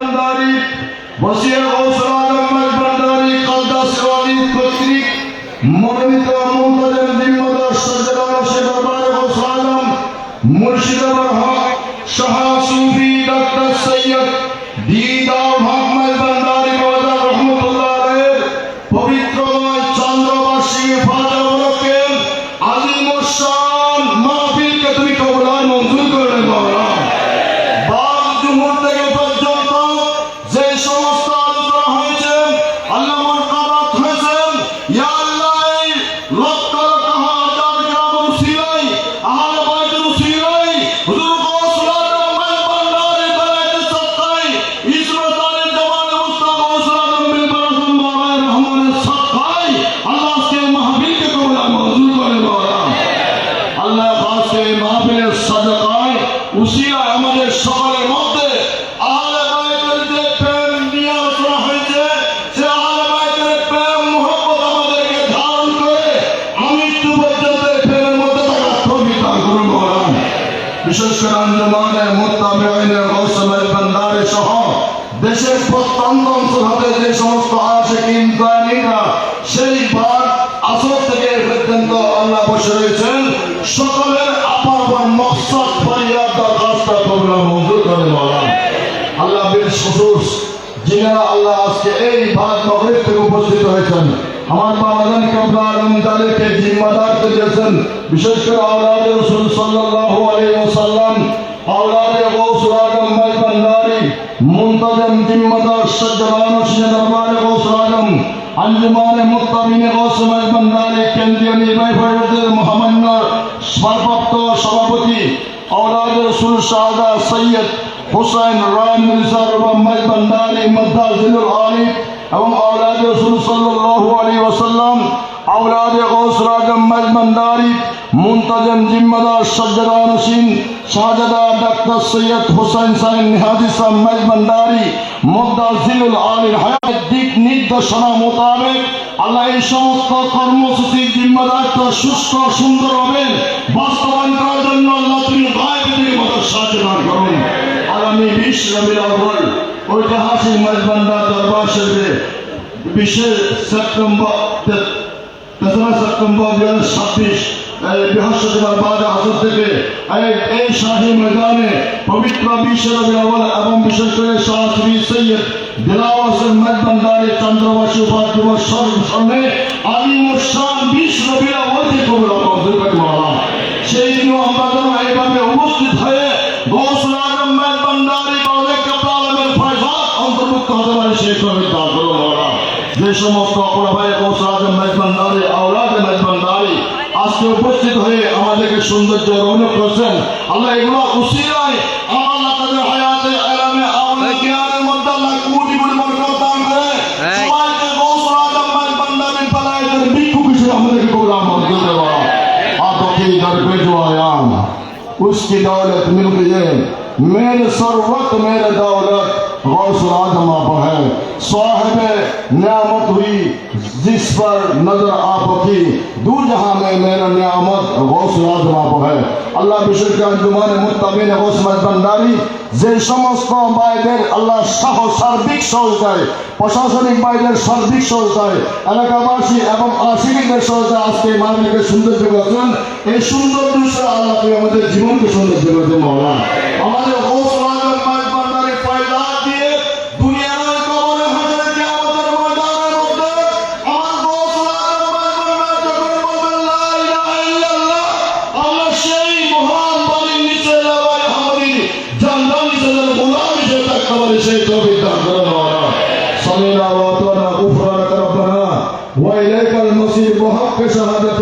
भंडारी वसीर गौसुल आजम भंडारी कलदास वाली कर्तृक मनोनीत मुंतजम जिम्मेदार सरदार से दरबार गौसुल आजम मुर्शिदाबाद हक शाह सूफी डॉक्टर सैयद दीदार मोहम्मद भंडारी बाबा रहमतुल्लाह अलैह पवित्रमय चंद्रवार्षिकी फाजा उपलक्षे आलिम शान महफिल के তুমি কবুল মঞ্জুর করে বাবা বাদ জুমুর থেকে পর্যন্ত যে সমস্ত আলোচনা হয়েছে আল্লাহ মুরকাবাত হয়েছেন ইয়া আল্লাহ এই লক্ষ লক্ষ হাজার গ্রাম উসিলাই আহলে বাইতের উসিলাই হুজুর গৌসুল আজম ভন্ডারী বেলায়েত সত্তাই ইসমাত আলী জামাল মুস্তাফা গৌসুল আজম বিন বারাকাতুম বাবা রহমানের সত্তাই আল্লাহ কে মাহফিল কে কবুল মঞ্জুর করে বাবা আল্লাহ খাস কে মাহফিলের সাদাকায় উসিলা আমাদের সকলের মধ্যে আহলে বাইতের যে প্রেম নিয়ে আলোচনা হয়েছে সে আহলে বাইতের প্রেম মুহাব্বত আমাদেরকে ধারণ করে মৃত্যু পর্যন্ত প্রেমের মধ্যে থাকার তৌফিক দান করুন মওলানা বিশেষ করে আঞ্জুমানে মুত্তাবিঈনের গৌসুল ভন্ডারী সহ দেশের প্রত্যন্ত অঞ্চল হতে যে সমস্ত আশিকিন দানিরা সেই বার আসর থেকে পর্যন্ত আল্লাহ বসে রয়েছেন সকলের আপন মকসদ ফরিয়াদ দরখাস্ত কবুল মঞ্জুর করে মওলানা আল্লাহ বীর সুসুস যিনারা আল্লাহ আজকে এই ভাত মাগরিব থেকে উপস্থিত হয়েছেন আমার বাবাজান কেবলা আলম তাদেরকে জিম্মাদার দিয়েছেন বিশেষ করে আওলাদে রাসূল সাল্লাল্লাহু আলাইহি ওয়াসাল্লাম আওলাদে গৌসুল আজম ভন্ডারী মুনতাজিম জিম্মাদার সজ্জাদান হোসেন দরবারে গৌসুল আজম আঞ্জুমানে মুত্তাবিঈন গৌসুল ভন্ডারী কেন্দ্রীয় নির্বাহী পরিষদের মহামান্য ভারপ্রাপ্ত সভাপতি আওলাদে রাসূল শাহদা সৈয়দ হুসাইন রাম মির্জা রহমান ভন্ডারী মদ্দাজিলুল আলিফ এবং আওলাদে রাসূল সাল্লাল্লাহু আলাইহি ওয়াসাল্লাম আওলাদে গৌসুল আজম ভন্ডারী মুনতাজিম জিম্মাদার সজ্জাদান হোসেন শাহজাদা ডক্টর সৈয়দ হুসাইন সাইন নিহাদি সাহেব ভন্ডারী মুদ্দাজিলুল আলির হায়াত দিক নির্দেশনা মোতাবেক আল্লাহ এই সমস্ত কর্মসূচির জিম্মাদারটা সুস্থ সুন্দরভাবে বাস্তবায়ন করার জন্য আল্লাহ তুমি গায়েব থেকে মদত সাহায্য দান করুন আগামী 20 রবিউল আউয়াল ঐতিহাসিক মেজবান্ডা দরবার শরীফে 20 সেপ্টেম্বর 2026 বৃহস্পতিবার বাদ আসর থেকে এই শাহী ময়দানে পবিত্র 20 রবিউল আউয়াল এবং বিশেষ করে শাহ শ্রী সৈয়দ দিলাওয়ার হোসেন ভন্ডারী চন্দ্রবাসী উপাধি দিবস স্মরণে আলিম শান 20 রবিউল আউয়ালকে কবুল মঞ্জুর করে মওলানা সেই দিন আমরা যেন এইভাবে উপস্থিত হয়ে গৌসুল আজম ভন্ডারী বাউলে কেবলা আলমের ফয়সাল অন্তর্ভুক্ত হতে পারে সেই তৌফিক দান করুন মওলানা যে সমস্ত অপরা ভাই গৌসুল আজম ভন্ডারী আওলাদ ভন্ডারী আজকে উপস্থিত হয়ে আমাদেরকে সৌন্দর্য রৌনক করছেন আল্লাহ এগুলো উসিলায় আল্লাহ তাদের হায়াতে আলামে আওলা জ্ঞানের মধ্যে আল্লাহ কোটি কোটি বরকত দান করে সবাইকে গৌসুল আজম ভন্ডারীর বেলায়েতের ভিক্ষুক হিসেবে আমাদেরকে কবুল মঞ্জুর করে आप की दर पे जो आया उसकी दौलत मिल गई मेरे सरवत मेरे दौलत गौसुल आजम आप है साहिब नियामत हुई जिस पर नजर आपकी दू जहां में मेरा नियामत गौसुल आजम आप है আল্লাহ বিশেষ করে আঞ্জুমানে মুত্তাবিঈন গৌসুল ভন্ডারী যে সমস্ত ভাইদের আল্লাহ সহ সার্বিক সহযোগিতায় প্রশাসনিক ভাইদের সার্বিক সহযোগিতায় এলাকাবাসী এবং আশিকদের সহযোগিতায় আজকে মানবিকের সৌন্দর্য করেছেন এই সৌন্দর্য আল্লাহ তুমি আমাদের জীবনকে সৌন্দর্য করে দেন মওলানা আমাদের গৌসুল আজম ভন্ডারী ফায়দা দিয়ে দুনিয়ার কবরে হাজার কিয়ামতের ময়দানের মধ্যে আমার গৌসুল আজম ভন্ডারী যখন বলবেন লা ইলাহা ইল্লাল্লাহ আল্লাহ সেই মহান বাণীর নিচে লাগায় আমাদের জান্নাত নিচে গোলাম হিসেবে থাকতে পারে সেই তৌফিক দান করুন মওলানা সাল্লাল্লাহু আলাইহি ওয়া সাল্লাম গুফরানাক রব্বানা ওয়া ইলাইকাল মাসির ওয়া হক শাহাদাত